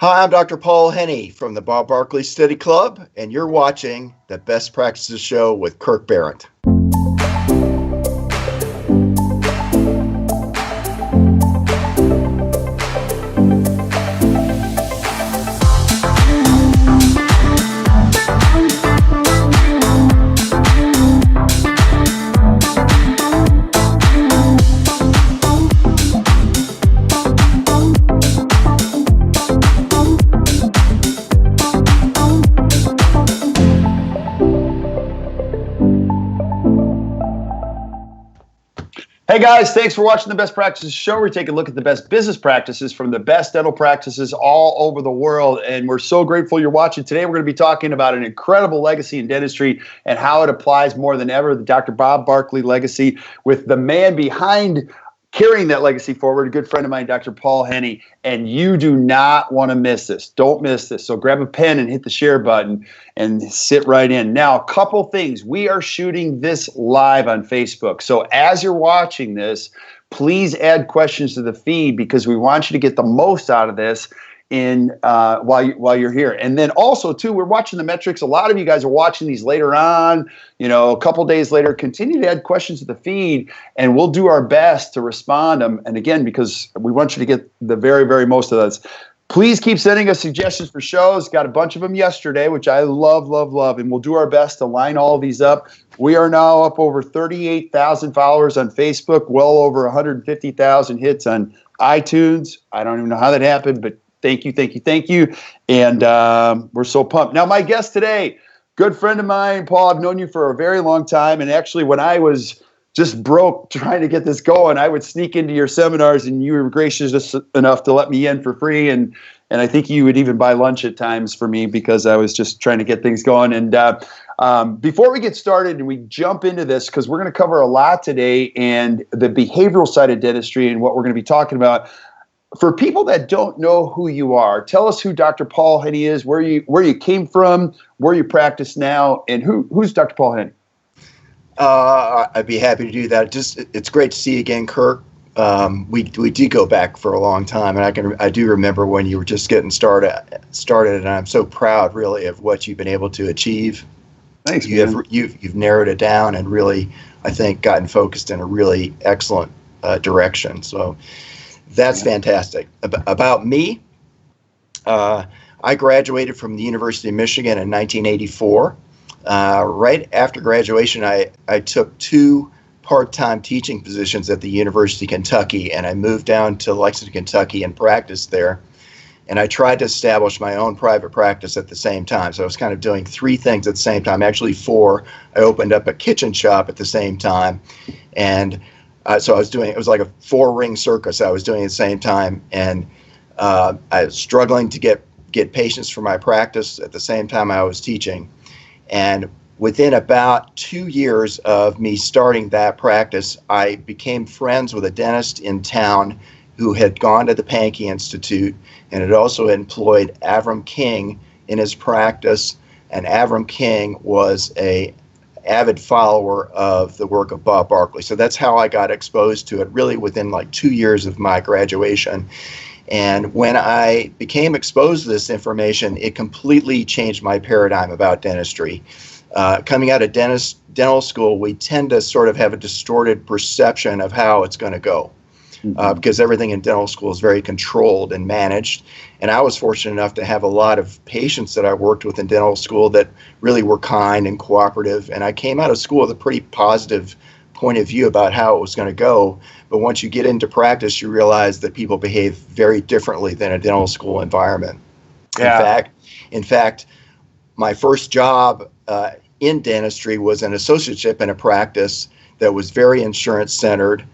Hi, I'm Dr. Paul Henny from the Bob Barkley Study Club, and you're watching the Best Practices Show with Kirk Barrett. Hey guys, thanks for watching the Best Practices Show. We take a look at the best business practices from the best dental practices all over the world, and we're so grateful you're watching. Today we're going to be talking about an incredible legacy in dentistry and how it applies more than ever, the Dr. Bob Barkley legacy, with the man behind carrying that legacy forward, a good friend of mine, Dr. Paul Henny, and you do not want to miss this. Don't miss this. So grab a pen and hit the share button and sit right in. Now, a couple things. We are shooting this live on Facebook. So as you're watching this, please add questions to the feed because we want you to get the most out of this while you're here. And then also too, we're watching the metrics. A lot of you guys are watching these later on, a couple days later. Continue to add questions to the feed and we'll do our best to respond them. And again, because we want you to get the very, very most of those. Please keep sending us suggestions for shows. Got a bunch of them yesterday, which I love. And we'll do our best to line all of these up. We are now up over 38,000 followers on Facebook, well over 150,000 hits on iTunes. I don't even know how that happened, but thank you. And we're so pumped. Now, my guest today, good friend of mine, Paul. I've known you for a very long time. And actually, when I was just broke trying to get this going, I would sneak into your seminars and you were gracious enough to let me in for free. And I think you would even buy lunch at times for me because I was just trying to get things going. And before we get started and we jump into this, because we're going to cover a lot today and the behavioral side of dentistry and what we're going to be talking about. For people that don't know who you are, tell us who Dr. Paul Henny is, where you came from, where you practice now, and who's Dr. Paul Henny? I'd be happy to do that. It's great to see you again, Kirk. We did go back for a long time, and I do remember when you were just getting started, and I'm so proud, really, of what you've been able to achieve. Thanks, man. You've narrowed it down and really, I think, gotten focused in a really excellent direction. So. That's fantastic. About me, I graduated from the University of Michigan in 1984. Right after graduation, I took 2 part-time teaching positions at the University of Kentucky, and I moved down to Lexington, Kentucky, and practiced there. And I tried to establish my own private practice at the same time. So I was kind of doing 3 things at the same time, actually 4. I opened up a kitchen shop at the same time, and so it was like a 4-ring circus I was doing at the same time, and I was struggling to get patients for my practice at the same time I was teaching. And within about 2 years of me starting that practice, I became friends with a dentist in town who had gone to the Pankey Institute and had also employed Avram King in his practice, and Avram King was a avid follower of the work of Bob Barkley. So that's how I got exposed to it, really within like 2 years of my graduation. And when I became exposed to this information, it completely changed my paradigm about dentistry. Coming out of dental school, we tend to sort of have a distorted perception of how it's going to go. Because everything in dental school is very controlled and managed. And I was fortunate enough to have a lot of patients that I worked with in dental school that really were kind and cooperative. And I came out of school with a pretty positive point of view about how it was going to go. But once you get into practice, you realize that people behave very differently than a dental school environment. Yeah. In fact, my first job in dentistry was an associateship in a practice that was very insurance-centered.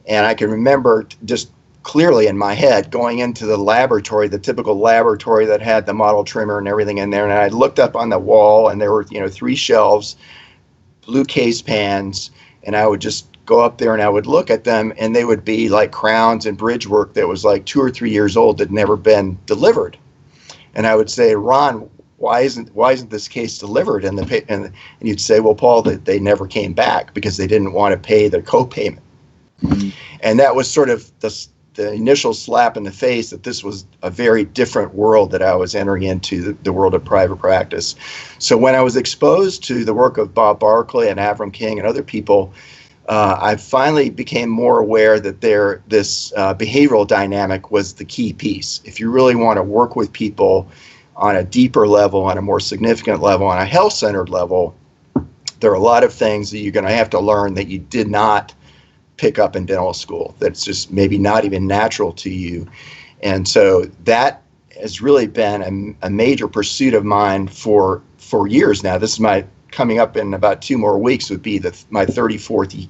And I can remember just clearly in my head going into the laboratory, the typical laboratory that had the model trimmer and everything in there. And I looked up on the wall and there were, 3 shelves, blue case pans. And I would just go up there and I would look at them and they would be like crowns and bridge work that was like 2 or 3 years old that had never been delivered. And I would say, Ron, why isn't this case delivered? And you'd say, well, Paul, they never came back because they didn't want to pay their co-payment. And that was sort of the the initial slap in the face that this was a very different world that I was entering into, the world of private practice. So when I was exposed to the work of Bob Barkley and Avram King and other people, I finally became more aware that this behavioral dynamic was the key piece. If you really want to work with people on a deeper level, on a more significant level, on a health-centered level, there are a lot of things that you're going to have to learn that you did not pick up in dental school, that's just maybe not even natural to you. And so that has really been a major pursuit of mine for years now. This is coming up in about 2 more weeks would be my 34th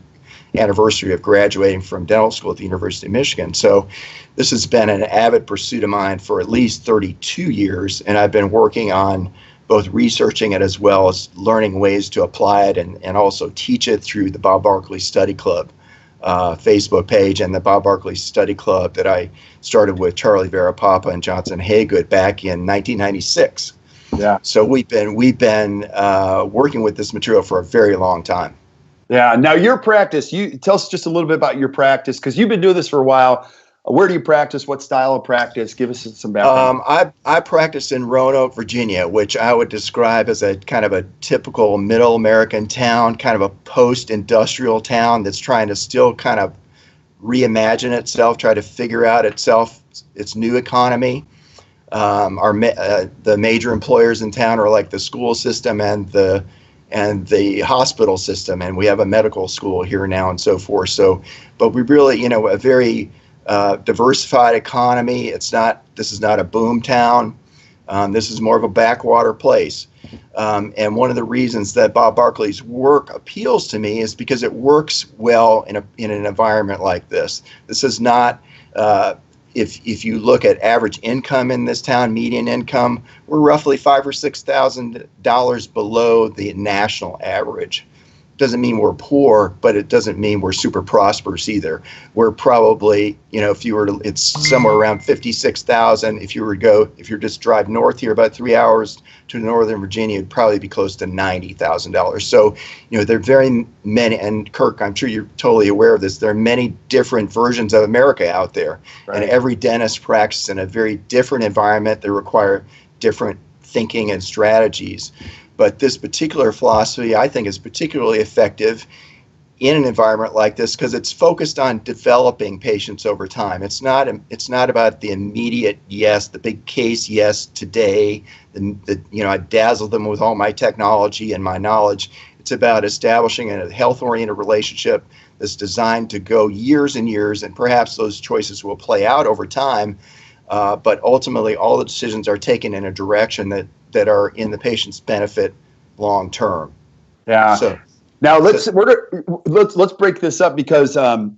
anniversary of graduating from dental school at the University of Michigan. So this has been an avid pursuit of mine for at least 32 years, and I've been working on both researching it as well as learning ways to apply it and also teach it through the Bob Barkley Study Club Facebook page and the Bob Barkley Study Club that I started with Charlie Varapapa and Johnson Haygood back in 1996. Yeah. So we've been working with this material for a very long time. Yeah. Now your practice, you tell us just a little bit about your practice, because you've been doing this for a while. Where do you practice? What style of practice? Give us some background. I practice in Roanoke, Virginia, which I would describe as a kind of a typical middle American town, kind of a post-industrial town that's trying to still kind of reimagine itself, try to figure out its new economy. The major employers in town are like the school system and the hospital system, and we have a medical school here now and so forth. So, but we really, a very diversified economy. This is not a boom town. This is more of a backwater place. And one of the reasons that Bob Barkley's work appeals to me is because it works well in an environment like this. This is not, if you look at average income in this town, median income, we're roughly $5,000 or $6,000 below the national average. Doesn't mean we're poor, but it doesn't mean we're super prosperous either. We're probably, it's somewhere around 56,000. If you just drive north here about 3 hours to Northern Virginia, it'd probably be close to $90,000. So, there are very many, and Kirk, I'm sure you're totally aware of this, there are many different versions of America out there. Right. And every dentist practices in a very different environment that require different thinking and strategies. But this particular philosophy, I think, is particularly effective in an environment like this because it's focused on developing patients over time. It's not about the immediate yes, the big case yes today. I dazzle them with all my technology and my knowledge. It's about establishing a health-oriented relationship that's designed to go years and years, and perhaps those choices will play out over time. But ultimately, all the decisions are taken in a direction that are in the patient's benefit long term. Yeah. So now let's break this up because back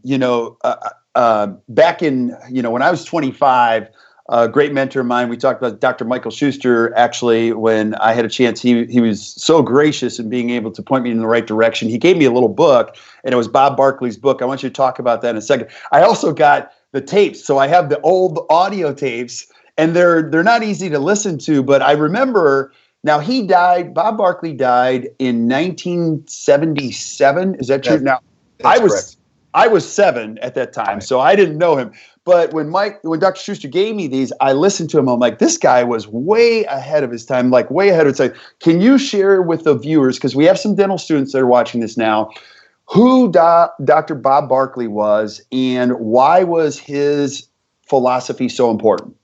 in when I was 25, a great mentor of mine, we talked about Dr. Michael Schuster. Actually, when I had a chance, he was so gracious in being able to point me in the right direction. He gave me a little book, and it was Bob Barkley's book. I want you to talk about that in a second. I also got the tapes, so I have the old audio tapes. And they're not easy to listen to, but I remember, now he died, Bob Barkley died in 1977. Is that true? Now, I was 7 at that time, right. So I didn't know him. But when Dr. Schuster gave me these, I listened to him. I'm like, this guy was way ahead of his time, like way ahead of his time. Can you share with the viewers, because we have some dental students that are watching this now, who Dr. Bob Barkley was and why was his philosophy so important?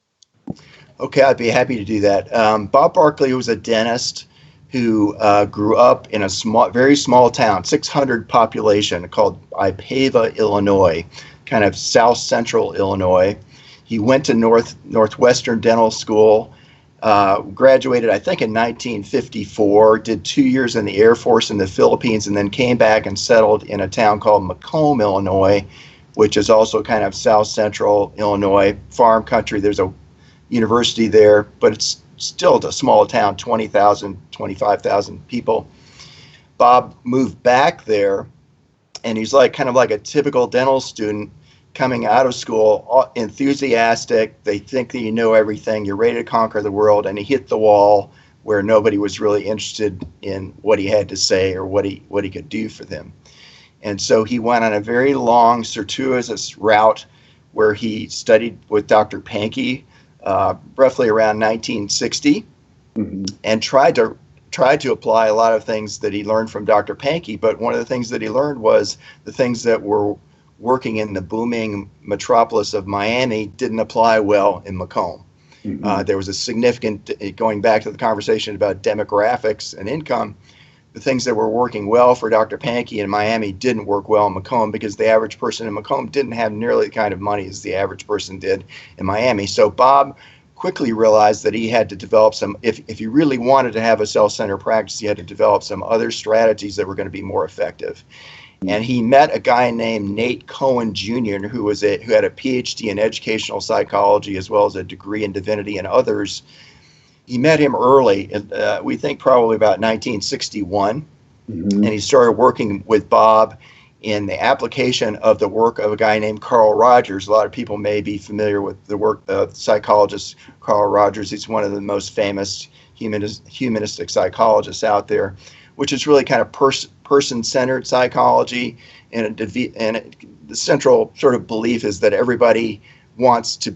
Okay, I'd be happy to do that. Bob Barkley was a dentist who grew up in a very small town, 600 population, called Ipava, Illinois, kind of south central Illinois. He went to Northwestern Dental School, graduated, I think, in 1954, did 2 years in the Air Force in the Philippines, and then came back and settled in a town called Macomb, Illinois, which is also kind of south central Illinois, farm country. There's a university there, but it's still a small town, 20,000, 25,000 people. Bob moved back there, and he's kind of like a typical dental student coming out of school, enthusiastic. They think that you know everything, you're ready to conquer the world, and he hit the wall where nobody was really interested in what he had to say or what he could do for them. And so he went on a very long, circuitous route where he studied with Dr. Pankey roughly around 1960, and tried to apply a lot of things that he learned from Dr. Pankey. But one of the things that he learned was the things that were working in the booming metropolis of Miami didn't apply well in Macomb. There was a significant, going back to the conversation about demographics and income, the things that were working well for Dr. Pankey in Miami didn't work well in Macomb, because the average person in Macomb didn't have nearly the kind of money as the average person did in Miami. So Bob quickly realized that he had to develop some, if you really wanted to have a self-centered practice, he had to develop some other strategies that were going to be more effective. And he met a guy named Nate Cohen Jr., who had a PhD in educational psychology as well as a degree in divinity and others. He met him early, we think probably about 1961, and he started working with Bob in the application of the work of a guy named Carl Rogers. A lot of people may be familiar with the work of psychologist Carl Rogers. He's one of the most famous humanistic psychologists out there, which is really kind of person-centered psychology, and the central sort of belief is that everybody wants to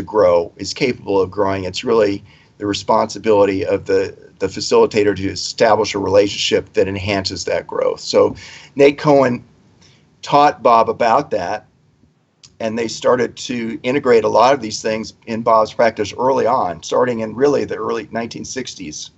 grow, is capable of growing. It's really the responsibility of the facilitator to establish a relationship that enhances that growth. So Nate Cohen taught Bob about that, and they started to integrate a lot of these things in Bob's practice early on, starting in really the early 1960s.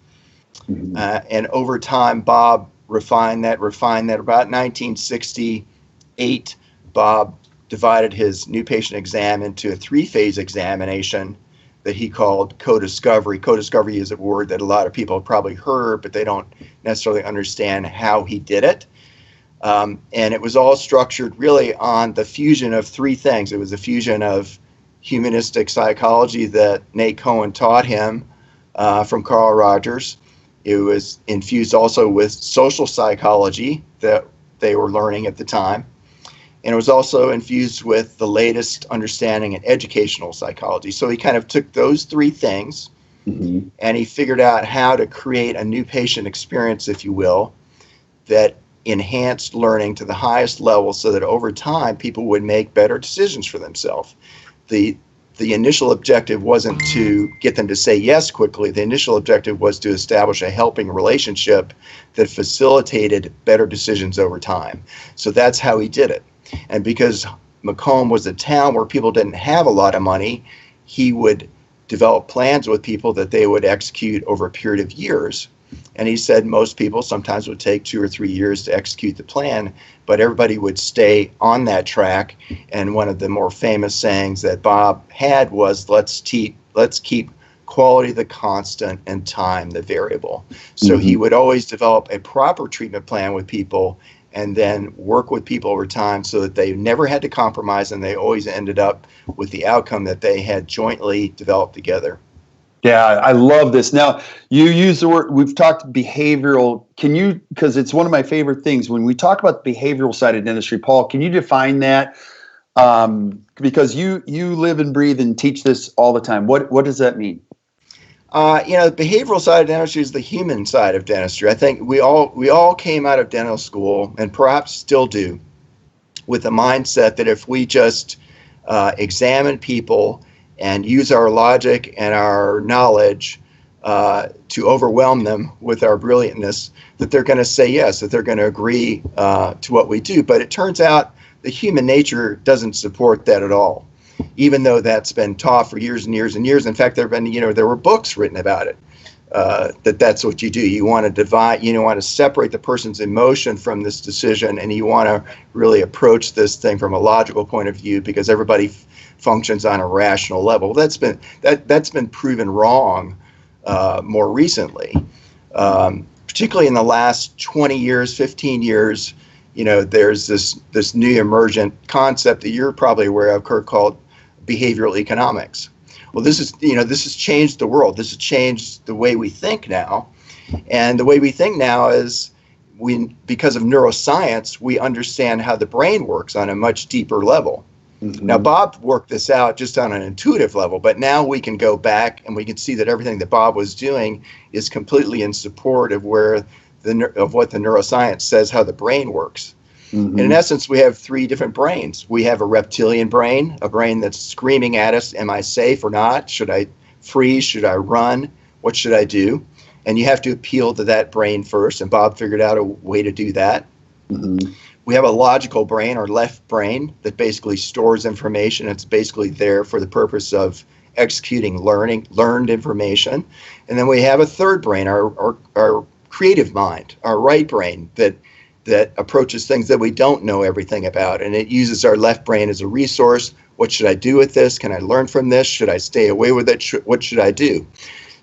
And over time, Bob refined that. About 1968, Bob divided his new patient exam into a 3-phase examination that he called co-discovery. Co-discovery is a word that a lot of people have probably heard, but they don't necessarily understand how he did it. And it was all structured really on the fusion of 3 things. It was a fusion of humanistic psychology that Nate Cohen taught him from Carl Rogers. It was infused also with social psychology that they were learning at the time. And it was also infused with the latest understanding in educational psychology. So he kind of took those 3 things and he figured out how to create a new patient experience, if you will, that enhanced learning to the highest level so that over time people would make better decisions for themselves. The initial objective wasn't to get them to say yes quickly. The initial objective was to establish a helping relationship that facilitated better decisions over time. So that's how he did it. And because Macomb was a town where people didn't have a lot of money, he would develop plans with people that they would execute over a period of years. And he said most people sometimes would take 2 or 3 years to execute the plan, but everybody would stay on that track. And one of the more famous sayings that Bob had was, let's keep quality the constant and time the variable. So he would always develop a proper treatment plan with people and then work with people over time so that they never had to compromise, and they always ended up with the outcome that they had jointly developed together. Yeah, I love this. Now, you use the word, we've talked behavioral. Can you, because it's one of my favorite things, when we talk about the behavioral side of dentistry, Paul, can you define that? Because you live and breathe and teach this all the time. What does that mean? The behavioral side of dentistry is the human side of dentistry. I think we all came out of dental school, and perhaps still do, with the mindset that if we just examine people and use our logic and our knowledge to overwhelm them with our brilliantness, that they're going to say yes, that they're going to agree to what we do. But it turns out the human nature doesn't support that at all, even though that's been taught for years and years and years. In fact, there were books written about it, that's what you do. You want to divide, you want to separate the person's emotion from this decision, and you want to really approach this thing from a logical point of view, because everybody functions on a rational level. That's been proven wrong more recently, particularly in the last 20 years, 15 years. There's this new emergent concept that you're probably aware of, Kurt, called behavioral economics. Well, this has changed the world. This has changed the way we think now. And the way we think now is because of neuroscience, we understand how the brain works on a much deeper level. Now, Bob worked this out just on an intuitive level, but now we can go back and we can see that everything that Bob was doing is completely in support of what the neuroscience says how the brain works. And in essence, we have three different brains. We have a reptilian brain, a brain that's screaming at us, am I safe or not? Should I freeze? Should I run? What should I do? And you have to appeal to that brain first, and Bob figured out a way to do that. We have a logical brain, or left brain, that basically stores information. It's basically there for the purpose of executing learned information. And then we have a third brain, our creative mind, our right brain, that approaches things that we don't know everything about. And it uses our left brain as a resource. What should I do with this? Can I learn from this? Should I stay away with it? What should I do?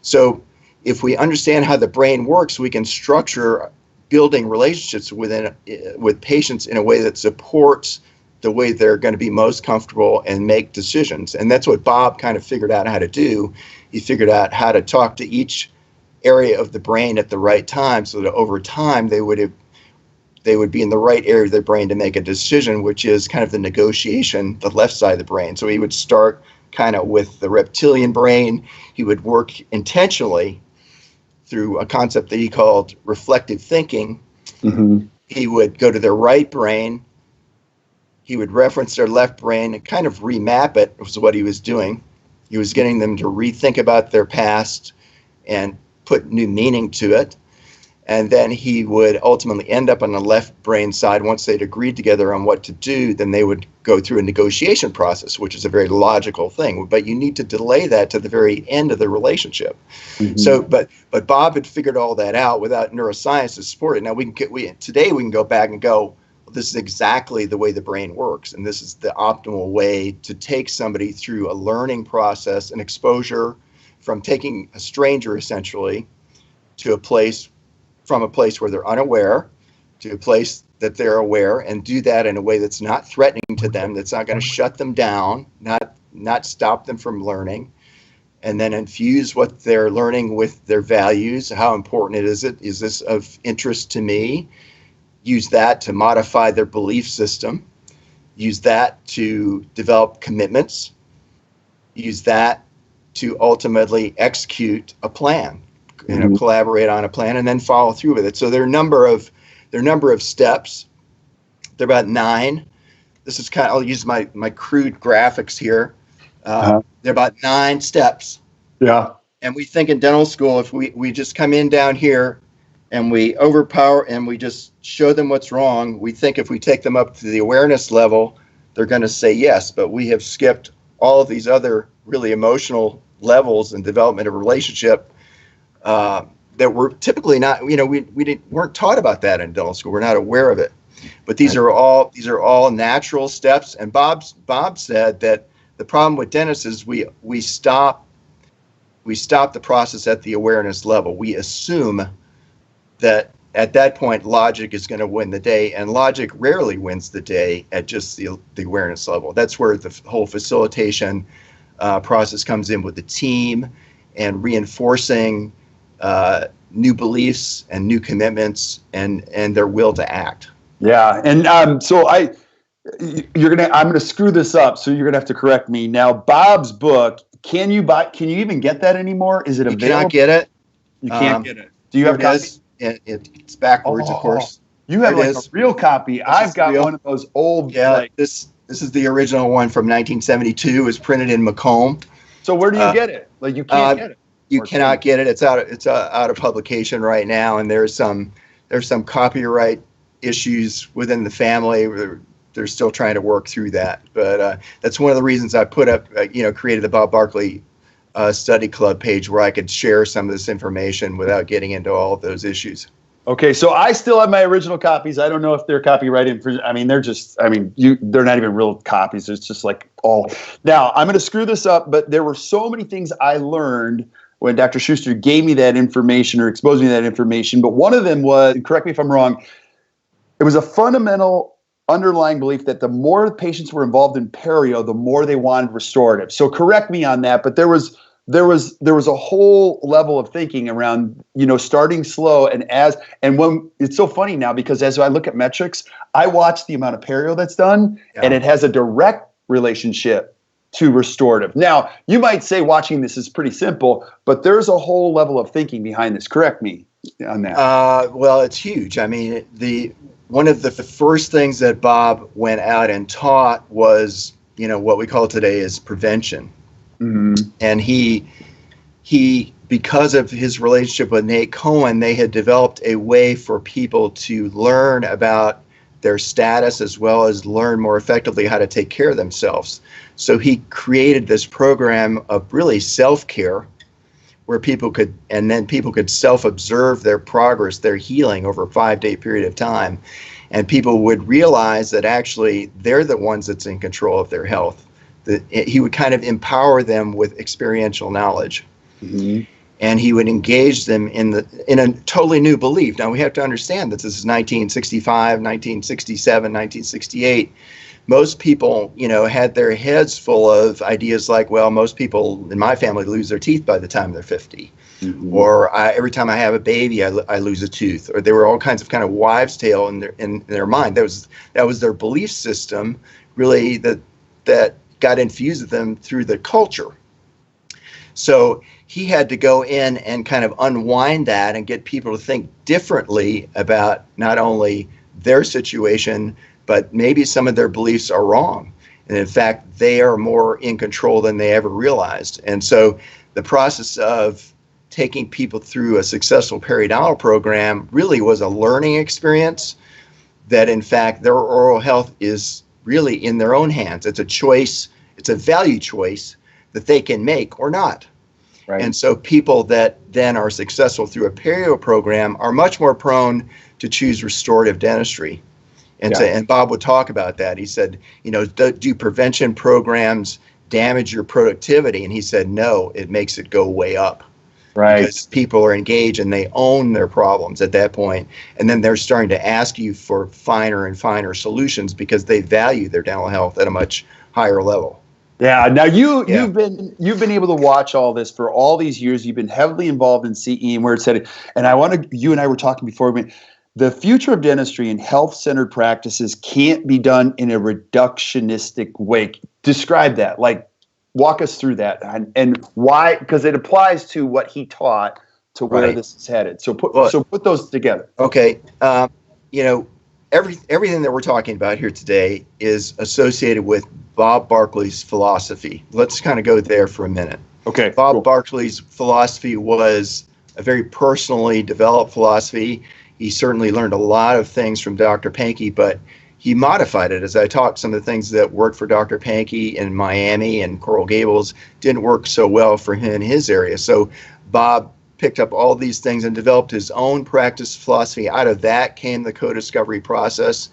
So if we understand how the brain works, we can structure building relationships with patients in a way that supports the way they're going to be most comfortable and make decisions. And that's what Bob kind of figured out how to do. He figured out how to talk to each area of the brain at the right time, so that over time they would be in the right area of their brain to make a decision, which is kind of the negotiation, the left side of the brain. So he would start kind of with the reptilian brain. He would work intentionally through a concept that he called reflective thinking. He would go to their right brain. He would reference their left brain and kind of remap it, was what he was doing. He was getting them to rethink about their past and put new meaning to it. And then he would ultimately end up on the left brain side. Once they'd agreed together on what to do, then they would go through a negotiation process, which is a very logical thing. But you need to delay that to the very end of the relationship. So, but Bob had figured all that out without neuroscience to support it. Now today we can go back and go, well, this is exactly the way the brain works, and this is the optimal way to take somebody through a learning process, an exposure from taking a stranger essentially to a place where they're unaware to a place that they're aware, and do that in a way that's not threatening to them, that's not going to shut them down, not stop them from learning, and then infuse what they're learning with their values. How important is this of interest to me? Use that to modify their belief system. Use that to develop commitments. Use that to ultimately execute a plan. Collaborate on a plan and then follow through with it. So there are a number of steps. They're about 9. This is I'll use my crude graphics here. They're about 9 steps. Yeah. And we think in dental school, if we just come in down here and we overpower and we just show them what's wrong, we think if we take them up to the awareness level, they're going to say yes. But we have skipped all of these other really emotional levels and development of relationship that we're typically not, we weren't taught about that in dental school. We're not aware of it. But these are all natural steps. And Bob said that the problem with dentists is we stop the process at the awareness level. We assume that at that point logic is going to win the day, and logic rarely wins the day at just the awareness level. That's where the whole facilitation process comes in with the team and reinforcing new beliefs and new commitments and their will to act. Yeah, and so I'm gonna screw this up, so you're gonna have to correct me. Now, Bob's book, can you even get that anymore? Is it available? You cannot get it. You can't get it. Do you have copies? It's backwards, of course. You have a real copy. I've got one of those old. Yeah, this is the original one from 1972. It was printed in Macomb. So where do you get it? Like, you can't get it. You cannot get it. It's out of publication right now, and there's some copyright issues within the family. They're still trying to work through that. But that's one of the reasons I put up, created the Bob Barkley Study Club page, where I could share some of this information without getting into all of those issues. Okay, so I still have my original copies. I don't know if they're copyright infringement. I mean, they're not even real copies. It's just like all. Now, I'm going to screw this up, but there were so many things I learned when Dr. Schuster gave me that information or exposed me to that information. But one of them was, and correct me if I'm wrong, it was a fundamental underlying belief that the more patients were involved in perio, the more they wanted restorative. So correct me on that, but there was a whole level of thinking around, starting slow and when it's so funny now, because as I look at metrics, I watch the amount of perio that's done, and it has a direct relationship to restorative. Now, you might say watching this is pretty simple, but there's a whole level of thinking behind this. Correct me on that. Well, it's huge. I mean, one of the first things that Bob went out and taught was, what we call today is prevention. Mm-hmm. And he, because of his relationship with Nate Cohen, they had developed a way for people to learn about their status as well as learn more effectively how to take care of themselves. So he created this program of really self-care where people could self-observe their progress, their healing over a 5-day period of time. And people would realize that actually they're the ones that's in control of their health. He would kind of empower them with experiential knowledge. Mm-hmm. And he would engage them in a totally new belief. Now, we have to understand that this is 1965, 1967, 1968. Most people, had their heads full of ideas like, well, most people in my family lose their teeth by the time they're 50. Mm-hmm. Or every time I have a baby, I lose a tooth. Or there were all kinds of kind of wives' tale in their mind. That was their belief system, really, that got infused with them through the culture. So he had to go in and kind of unwind that and get people to think differently about not only their situation, but maybe some of their beliefs are wrong. And in fact, they are more in control than they ever realized. And so the process of taking people through a successful periodontal program really was a learning experience that, in fact, their oral health is really in their own hands. It's a choice. It's a value choice that they can make or not. Right. And so people that then are successful through a perio program are much more prone to choose restorative dentistry. And Bob would talk about that. He said, do prevention programs damage your productivity? And he said, no, it makes it go way up. Right. Because people are engaged and they own their problems at that point. And then they're starting to ask you for finer and finer solutions because they value their dental health at a much higher level. Yeah. Now you've been able to watch all this for all these years. You've been heavily involved in CE and where it's headed. And you and I were talking before. The future of dentistry and health-centered practices can't be done in a reductionistic way. Describe that. Like, walk us through that and why? Because it applies to what he taught to where this is headed. So put those together. Okay. Everything that we're talking about here today is associated with Bob Barkley's philosophy. Let's kind of go there for a minute. Okay. Bob Barkley's philosophy was a very personally developed philosophy. He certainly learned a lot of things from Dr. Pankey, but he modified it. As I talked, some of the things that worked for Dr. Pankey in Miami and Coral Gables didn't work so well for him in his area. So Bob picked up all these things and developed his own practice philosophy. Out of that came the co-discovery process.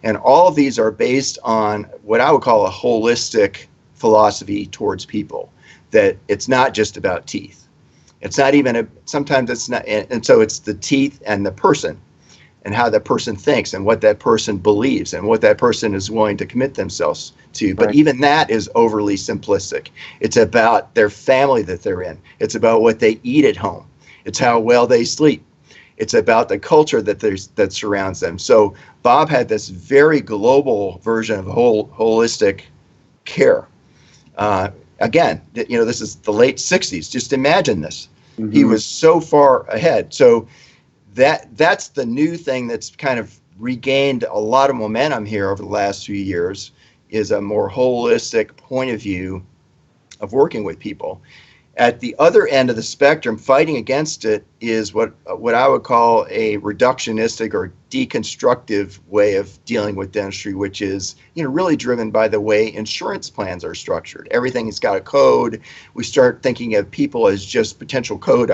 And all of these are based on what I would call a holistic philosophy towards people, that it's not just about teeth. It's not even sometimes it's not. And so it's the teeth and the person and how that person thinks and what that person believes and what that person is willing to commit themselves to. But even that is overly simplistic. It's about their family that they're in. It's about what they eat at home. It's how well they sleep. It's about the culture that surrounds them. So Bob had this very global version of holistic care. Again, this is the late 60s. Just imagine this. Mm-hmm. He was so far ahead. So that's the new thing that's kind of regained a lot of momentum here over the last few years, is a more holistic point of view of working with people. At the other end of the spectrum, fighting against it is what I would call a reductionistic or deconstructive way of dealing with dentistry, which is really driven by the way insurance plans are structured. Everything has got a code. We start thinking of people as just potential coding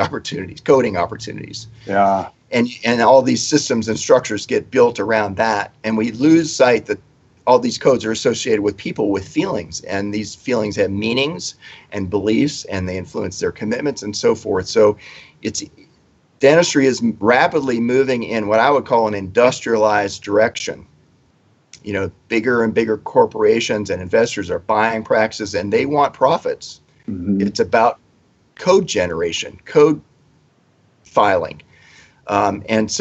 opportunities. Yeah. And all these systems and structures get built around that, and we lose sight that all these codes are associated with people with feelings, and these feelings have meanings and beliefs, and they influence their commitments and so forth. So dentistry is rapidly moving in what I would call an industrialized direction. Bigger and bigger corporations and investors are buying practices, and they want profits. Mm-hmm. It's about code generation, code filing. It's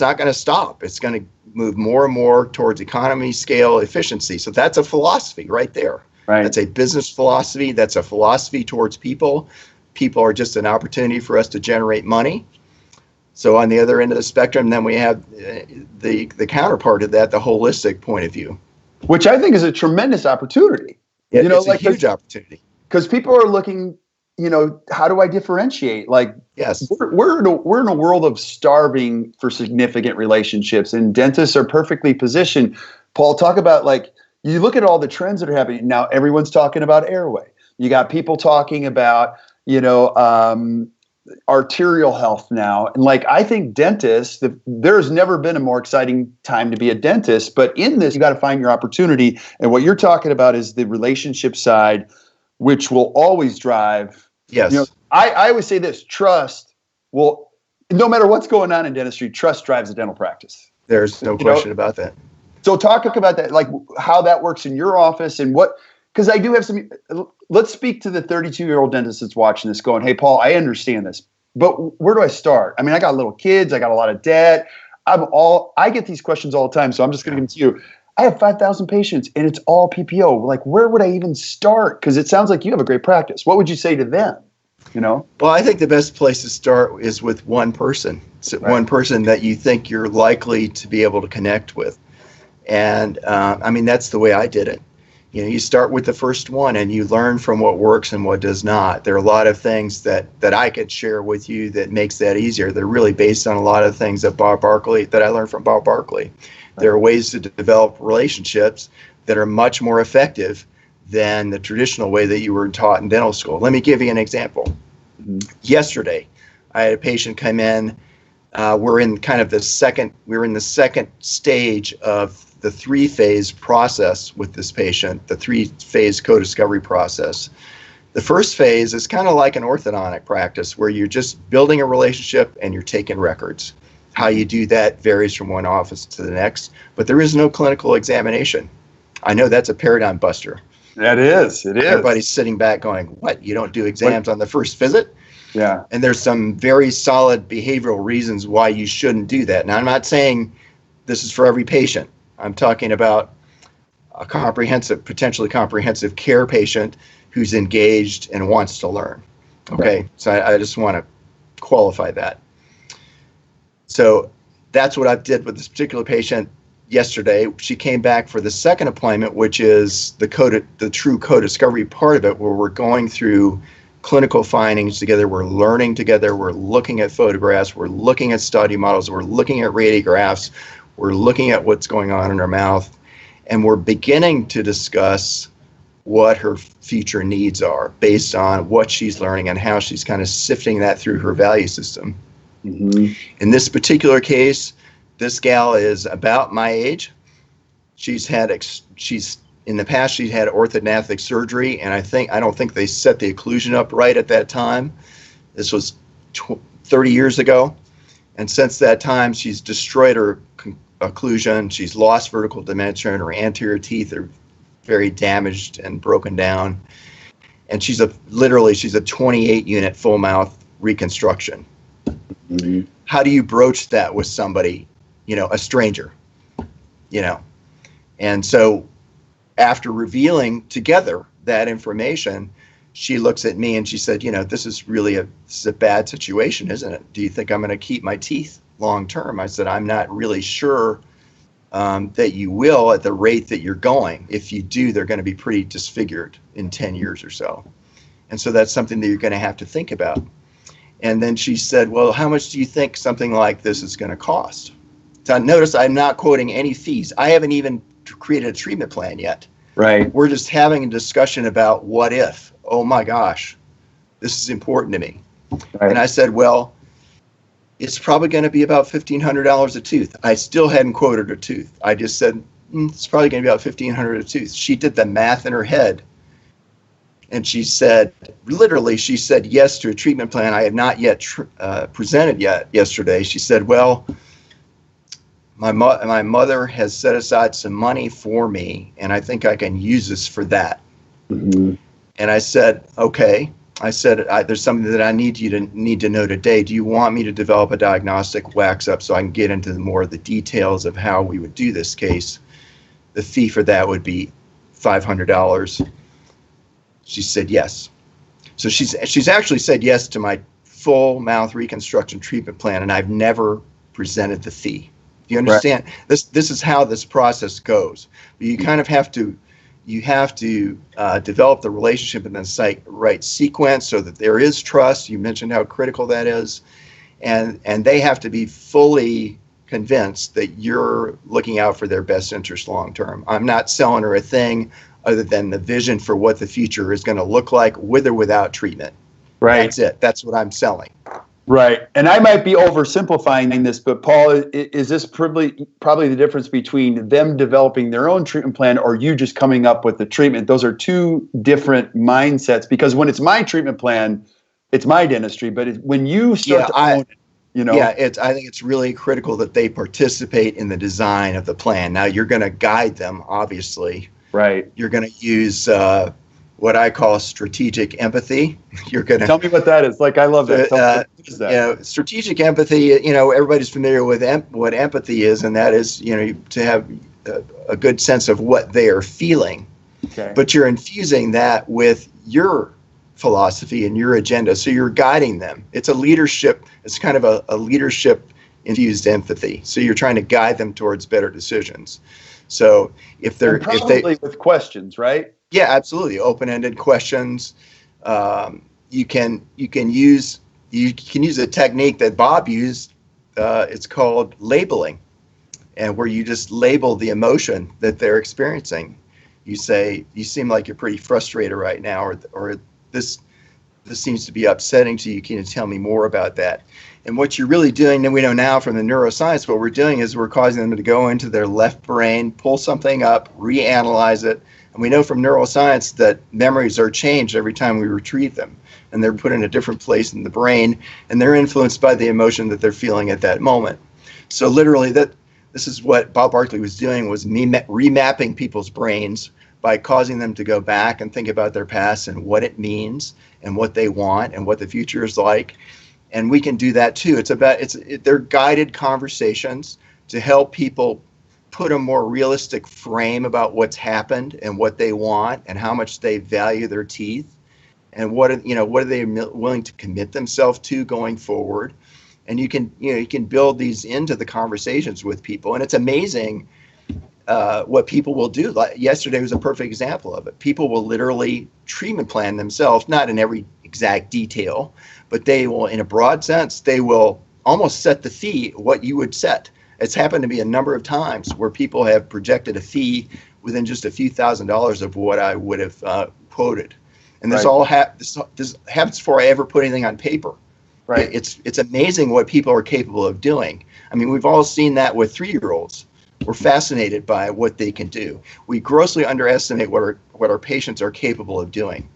not going to stop. It's going to move more and more towards economy, scale, efficiency. So that's a philosophy right there. Right. That's a business philosophy. That's a philosophy towards people. People are just an opportunity for us to generate money. So on the other end of the spectrum, then we have the counterpart of that, the holistic point of view. Which I think is a tremendous opportunity. It's a huge opportunity. Because people are looking, how do I differentiate? Like, yes, we're in a world of starving for significant relationships, and dentists are perfectly positioned. Paul, talk about, like, you look at all the trends that are happening now. Everyone's talking about airway. You got people talking about, arterial health now. And like, I think dentists, there's never been a more exciting time to be a dentist, but in this, you got to find your opportunity. And what you're talking about is the relationship side, which will always drive. Yes. I always say this: trust will, no matter what's going on in dentistry, trust drives a dental practice. There's no question about that. So talk about that, like how that works in your office and what, because I do have some, let's speak to the 32-year-old dentist that's watching this going, hey, Paul, I understand this, but where do I start? I mean, I got little kids, I got a lot of debt. I get these questions all the time. So I'm just going to give them to you. I have 5,000 patients and it's all PPO. Like, where would I even start? Because it sounds like you have a great practice. What would you say to them? Well, I think the best place to start is with one person. So right. One person that you think you're likely to be able to connect with. And that's the way I did it. You start with the first one and you learn from what works and what does not. There are a lot of things that I could share with you that makes that easier. They're really based on a lot of things that I learned from Bob Barkley. There are ways to develop relationships that are much more effective than the traditional way that you were taught in dental school. Let me give you an example. Mm-hmm. Yesterday, I had a patient come in. We're in the second stage of the 3-phase process with this patient, the 3-phase co-discovery process. The first phase is kind of like an orthodontic practice where you're just building a relationship and you're taking records. How you do that varies from one office to the next, but there is no clinical examination. I know that's a paradigm buster. That is. It is. Everybody's sitting back going, what? You don't do exams on the first visit? Yeah. And there's some very solid behavioral reasons why you shouldn't do that. Now, I'm not saying this is for every patient. I'm talking about a potentially comprehensive care patient who's engaged and wants to learn. Okay. Right. So I just want to qualify that. So that's what I did with this particular patient yesterday. She came back for the second appointment, which is the true co-discovery part of it, where we're going through clinical findings together, we're learning together, we're looking at photographs, we're looking at study models, we're looking at radiographs, we're looking at what's going on in her mouth, and we're beginning to discuss what her future needs are based on what she's learning and how she's kind of sifting that through her value system. Mm-hmm. In this particular case, this gal is about my age. In the past, she's had orthodontic surgery, and I don't think they set the occlusion up right at that time. This was 30 years ago. And since that time, she's destroyed her occlusion. She's lost vertical dimension. Her anterior teeth are very damaged and broken down. And she's a 28-unit full mouth reconstruction. Mm-hmm. How do you broach that with somebody, a stranger, And so after revealing together that information, she looks at me and she said, this is a bad situation, isn't it? Do you think I'm going to keep my teeth long term? I said, I'm not really sure that you will at the rate that you're going. If you do, they're going to be pretty disfigured in 10 years or so. And so that's something that you're going to have to think about. And then she said, well, how much do you think something like this is going to cost? So notice I'm not quoting any fees. I haven't even created a treatment plan yet. Right. We're just having a discussion about what if. Oh my gosh, this is important to me. Right. And I said, well, it's probably going to be about $1,500 a tooth. I still hadn't quoted a tooth. I just said, it's probably going to be about $1,500 a tooth. She did the math in her head. And she said yes to a treatment plan I have not yet presented yet yesterday. She said, well, my mother has set aside some money for me, and I think I can use this for that. Mm-hmm. And I said, okay. I said, there's something that I need to know today. Do you want me to develop a diagnostic wax up so I can get into more of the details of how we would do this case? The fee for that would be $500. She said yes. So she's actually said yes to my full mouth reconstruction treatment plan, and I've never presented the fee. Do you understand? Right. This is how this process goes. You kind of have to develop the relationship in the right sequence so that there is trust. You mentioned how critical that is, and they have to be fully convinced that you're looking out for their best interest long term. I'm not selling her a thing other than the vision for what the future is going to look like with or without treatment. Right. That's it. That's what I'm selling. Right. And I might be oversimplifying this, but Paul, is this probably the difference between them developing their own treatment plan or you just coming up with the treatment? Those are two different mindsets, because when it's my treatment plan, it's my dentistry. But when you start to own it, you know. Yeah, I think it's really critical that they participate in the design of the plan. Now, you're going to guide them, obviously. Right. You're going to use what I call strategic empathy. You're going to tell me what that is. Like, I love that. What is that? Strategic empathy. Everybody's familiar with what empathy is, and that is, to have a good sense of what they are feeling. Okay. But you're infusing that with your philosophy and your agenda, so you're guiding them. It's a leadership. It's kind of a leadership infused empathy. So you're trying to guide them towards better decisions. So if they're with questions, right? Yeah, absolutely. Open-ended questions. You can use a technique that Bob used. It's called labeling, and where you just label the emotion that they're experiencing. You say, "You seem like you're pretty frustrated right now," or this seems to be upsetting to you. Can you tell me more about that? And what you're really doing, and we know now from the neuroscience, what we're doing is we're causing them to go into their left brain, pull something up, reanalyze it. And we know from neuroscience that memories are changed every time we retrieve them. And they're put in a different place in the brain, and they're influenced by the emotion that they're feeling at that moment. So literally, this is what Bob Barkley was doing, was remapping people's brains by causing them to go back and think about their past and what it means and what they want and what the future is like. And we can do that too. They're guided conversations to help people put a more realistic frame about what's happened and what they want and how much they value their teeth and what are they willing to commit themselves to going forward. And you can build these into the conversations with people, and it's amazing what people will do. Like yesterday was a perfect example of it. People will literally treatment plan themselves, not in every exact detail, but they will, in a broad sense, they will almost set the fee what you would set. It's happened to me a number of times where people have projected a fee within just a few $1,000s of what I would have quoted. And this this happens before I ever put anything on paper. Right. It's amazing what people are capable of doing. I mean, we've all seen that with 3-year-olds. We're fascinated by what they can do. We grossly underestimate what our patients are capable of doing.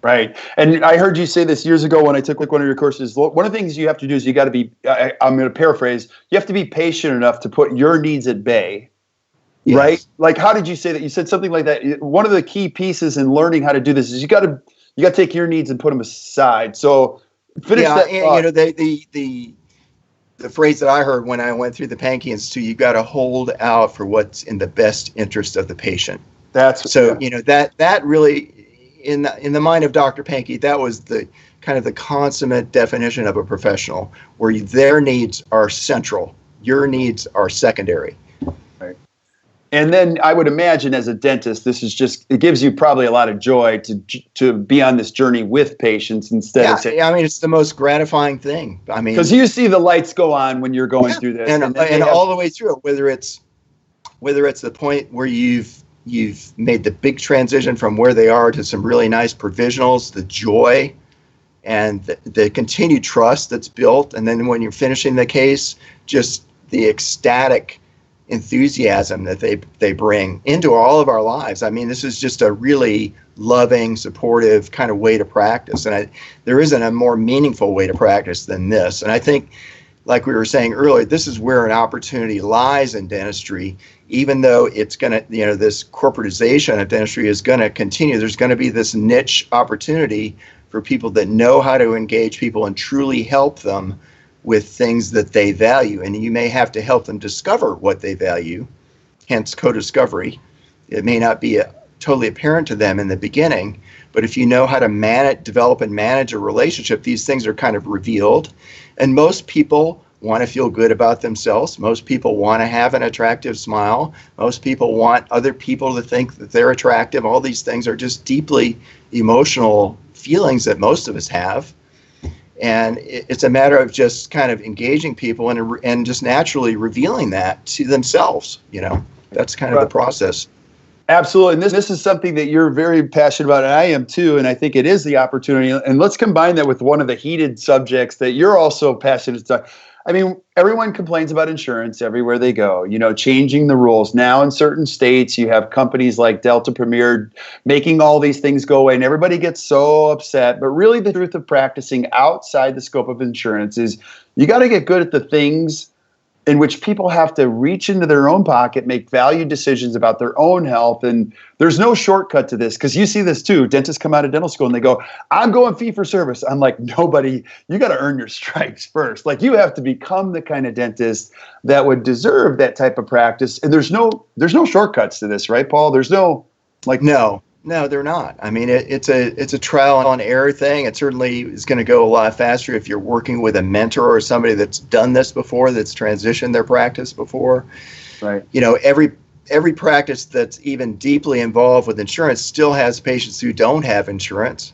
Right. And I heard you say this years ago when I took one of your courses. One of the things you have to do is you got to be, I'm going to paraphrase, you have to be patient enough to put your needs at bay. Yes. Right? Like, how did you say that? You said something like that. One of the key pieces in learning how to do this is you got to take your needs and put them aside. So finish that thought. The phrase that I heard when I went through the Pankey Institute, you got to hold out for what's in the best interest of the patient. That really, in the mind of Dr. Pankey, that was the kind of the consummate definition of a professional, where their needs are central, your needs are secondary. Right. And then I would imagine as a dentist, it gives you probably a lot of joy to be on this journey with patients instead of saying. Yeah, I mean, it's the most gratifying thing. I mean, because you see the lights go on when you're going through this, and all the way through, whether it's the point where you've made the big transition from where they are to some really nice provisionals, the joy and the continued trust that's built, and then when you're finishing the case, just the ecstatic enthusiasm that they bring into all of our lives. I mean, this is just a really loving, supportive kind of way to practice, and there isn't a more meaningful way to practice than this. And I think, like we were saying earlier, this is where an opportunity lies in dentistry. Even though it's going to, this corporatization of dentistry is going to continue, there's going to be this niche opportunity for people that know how to engage people and truly help them with things that they value. And you may have to help them discover what they value, hence co-discovery. It may not be totally apparent to them in the beginning. But if you know how to develop and manage a relationship, these things are kind of revealed. And most people want to feel good about themselves. Most people want to have an attractive smile. Most people want other people to think that they're attractive. All these things are just deeply emotional feelings that most of us have. And it's a matter of just kind of engaging people and just naturally revealing that to themselves. That's kind of the process. Absolutely. And this is something that you're very passionate about, and I am too. And I think it is the opportunity. And let's combine that with one of the heated subjects that you're also passionate about. I mean, everyone complains about insurance everywhere they go, changing the rules. Now in certain states, you have companies like Delta Premier making all these things go away, and everybody gets so upset. But really the truth of practicing outside the scope of insurance is you got to get good at the things in which people have to reach into their own pocket, make valued decisions about their own health. And there's no shortcut to this, because you see this too. Dentists come out of dental school and they go, I'm going fee for service. I'm like, nobody, you got to earn your stripes first. Like, you have to become the kind of dentist that would deserve that type of practice. And there's no shortcuts to this, right, Paul? There's no No, they're not. I mean, it's a trial and error thing. It certainly is going to go a lot faster if you're working with a mentor or somebody that's done this before, that's transitioned their practice before. Right. Every practice that's even deeply involved with insurance still has patients who don't have insurance.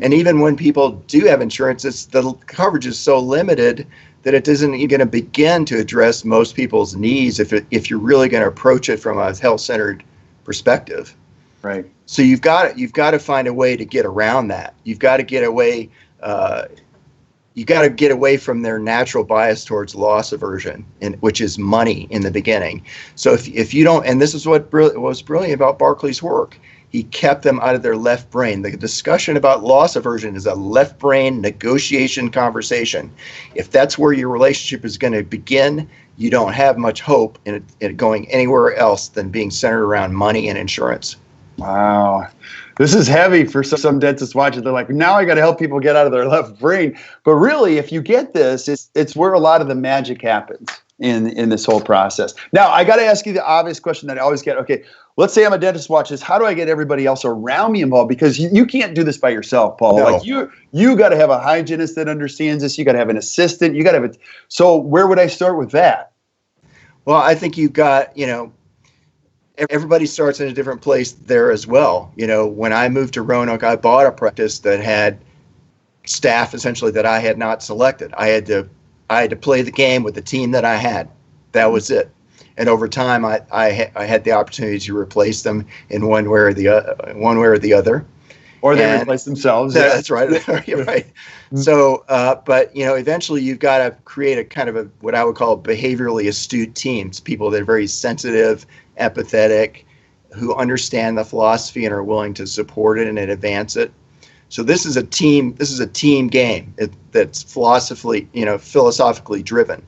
And even when people do have insurance, the coverage is so limited that it isn't even going to begin to address most people's needs if you're really going to approach it from a health-centered perspective. Right. So you've got to find a way to get around that. You've got to get away. You got to get away from their natural bias towards loss aversion, which is money in the beginning. So if you don't, and this is what was brilliant about Barkley's work, he kept them out of their left brain. The discussion about loss aversion is a left brain negotiation conversation. If that's where your relationship is going to begin, you don't have much hope in it going anywhere else than being centered around money and insurance. Wow. This is heavy for some dentists watching. They're like, now I got to help people get out of their left brain. But really, if you get this, it's where a lot of the magic happens in this whole process. Now, I got to ask you the obvious question that I always get. Okay, let's say I'm a dentist watching this. How do I get everybody else around me involved? Because you can't do this by yourself, Paul. No. Like you got to have a hygienist that understands this. You got to have an assistant. You got to have So where would I start with that? Well, I think you've got, everybody starts in a different place there as well. When I moved to Roanoke, I bought a practice that had staff essentially that I had not selected. I had to play the game with the team that I had. That was it. And over time, I had the opportunity to replace them in one way or the other. Or they replace themselves. Yeah, that's right. You're right. So, but eventually you've got to create a kind of what I would call behaviorally astute teams, people that are very sensitive, empathetic, who understand the philosophy and are willing to support it and advance it. So this is a team. This is a team game that's philosophically driven.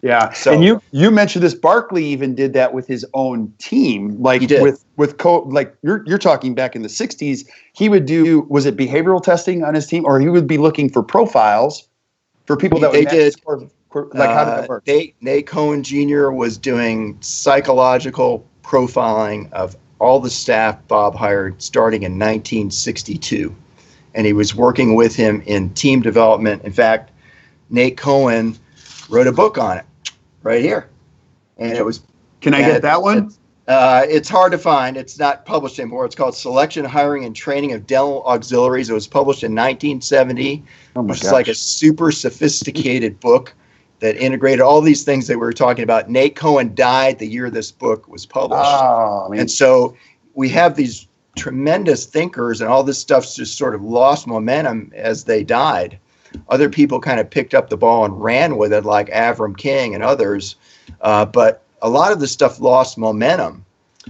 Yeah. So, and you mentioned this. Barkley even did that with his own team. Like, he did. Like you're talking back in the 60s, he would do, was it behavioral testing on his team, or he would be looking for profiles for people that they did. How did that work? Nate Cohen Jr. was doing psychological profiling of all the staff Bob hired starting in 1962. And he was working with him in team development. In fact, Nate Cohen wrote a book on it right here. And it was... Can I get that one? It's hard to find. It's not published anymore. It's called Selection, Hiring, and Training of Dental Auxiliaries. It was published in 1970, which is like a super sophisticated book that integrated all these things that we were talking about. Nate Cohen died the year this book was published. Oh, and so we have these tremendous thinkers, and all this stuff's just sort of lost momentum as they died. Other people kind of picked up the ball and ran with it, like Avram King and others. But a lot of the stuff lost momentum.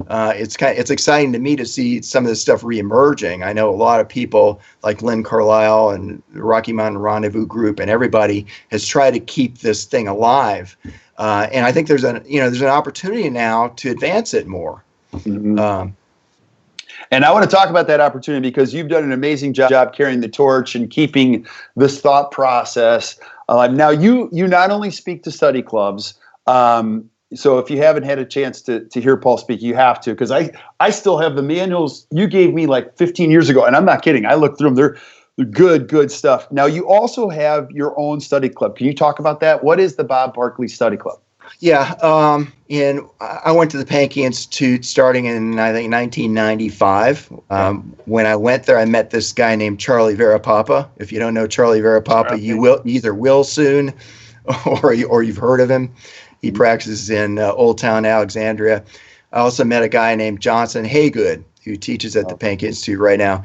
It's exciting to me to see some of this stuff reemerging. I know a lot of people like Lynn Carlisle and the Rocky Mountain Rendezvous Group and everybody has tried to keep this thing alive. And I think there's an opportunity now to advance it more. Mm-hmm. And I want to talk about that opportunity because you've done an amazing job carrying the torch and keeping this thought process. Now, you not only speak to study clubs, So if you haven't had a chance to hear Paul speak, you have to, because I still have the manuals you gave me like 15 years ago, and I'm not kidding. I looked through them. They're good stuff. Now, you also have your own study club. Can you talk about that? What is the Bob Barkley Study Club? Yeah, and I went to the Pankey Institute starting in, I think, 1995. When I went there, I met this guy named Charlie Verapapa. If you don't know Charlie Verapapa, you either will soon, or you've heard of him. He practices in Old Town Alexandria. I also met a guy named Johnson Haygood, who teaches at the Pankey Institute right now.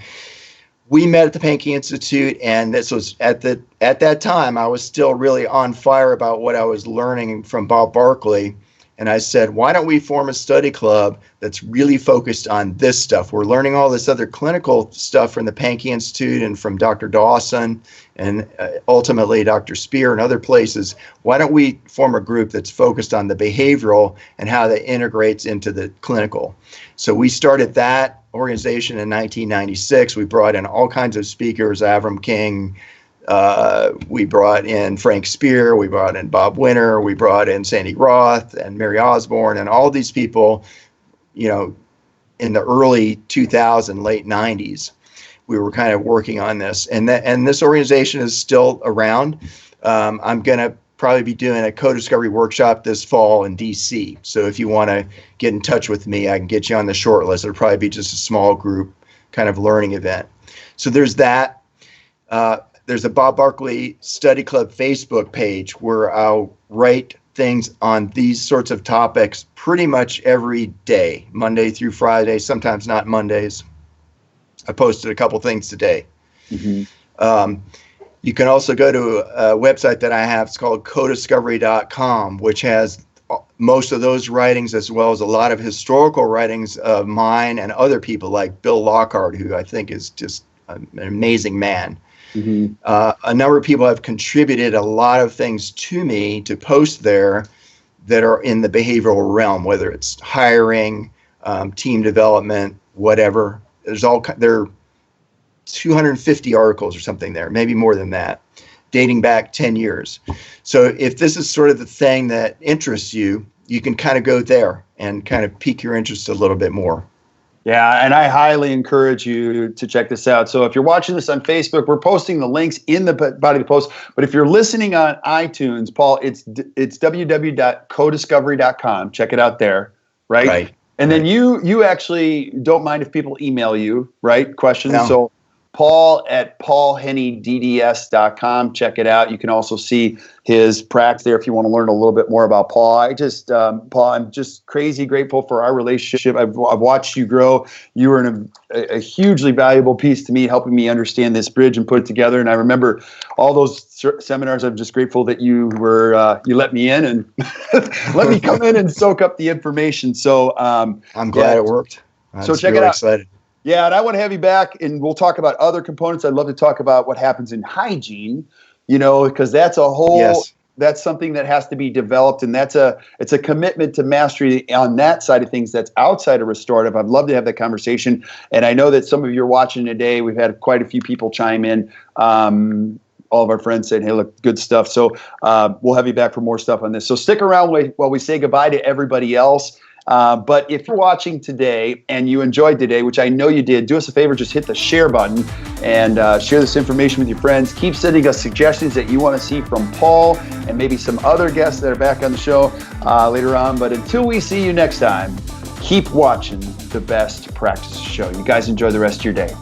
We met at the Pankey Institute, and this was at that time, I was still really on fire about what I was learning from Bob Barkley. And I said, why don't we form a study club that's really focused on this stuff? We're learning all this other clinical stuff from the Pankey Institute and from Dr. Dawson and ultimately Dr. Spear and other places. Why don't we form a group that's focused on the behavioral and how that integrates into the clinical? So we started that organization in 1996. We brought in all kinds of speakers, Avram King. We brought in Frank Spear. We brought in Bob Winter. We brought in Sandy Roth and Mary Osborne and all these people, in the early 2000s, late 90s. We were kind of working on this, and this organization is still around. I'm going to probably be doing a co-discovery workshop this fall in DC. So if you want to get in touch with me, I can get you on the short list. It'll probably be just a small group kind of learning event. So there's that. There's a Bob Barkley Study Club Facebook page where I'll write things on these sorts of topics pretty much every day, Monday through Friday, sometimes not Mondays. I posted a couple things today. Mm-hmm. You can also go to a website that I have. It's called codiscovery.com, which has most of those writings as well as a lot of historical writings of mine and other people like Bill Lockhart, who I think is just an amazing man. Mm-hmm. A number of people have contributed a lot of things to me to post there that are in the behavioral realm, whether it's hiring, team development, whatever. There are 250 articles or something there, maybe more than that, dating back 10 years. So if this is sort of the thing that interests you, you can kind of go there and kind of pique your interest a little bit more. Yeah, and I highly encourage you to check this out. So if you're watching this on Facebook, we're posting the links in the body of the post. But if you're listening on iTunes, Paul, it's www.codiscovery.com. Check it out there, right? Right. And then you actually don't mind if people email you, right? Questions. No. So Paul at paulhennydds.com. Check it out. You can also see his practice there if you want to learn a little bit more about Paul. Paul, I'm just crazy grateful for our relationship. I've watched you grow. You were a hugely valuable piece to me, helping me understand this bridge and put it together. And I remember all those seminars. I'm just grateful that you let me in and let me come in and soak up the information. So I'm glad it worked. So check it out. Excited. Yeah, and I want to have you back, and we'll talk about other components. I'd love to talk about what happens in hygiene, because that's a whole, that's something that has to be developed, and it's a commitment to mastery on that side of things that's outside of restorative. I'd love to have that conversation, and I know that some of you are watching today. We've had quite a few people chime in. All of our friends saying, hey, look, good stuff. So we'll have you back for more stuff on this. So stick around while we say goodbye to everybody else. But if you're watching today and you enjoyed today, which I know you did, do us a favor, just hit the share button and share this information with your friends. Keep sending us suggestions that you want to see from Paul and maybe some other guests that are back on the show later on. But until we see you next time, keep watching the Best Practices Show. You guys enjoy the rest of your day.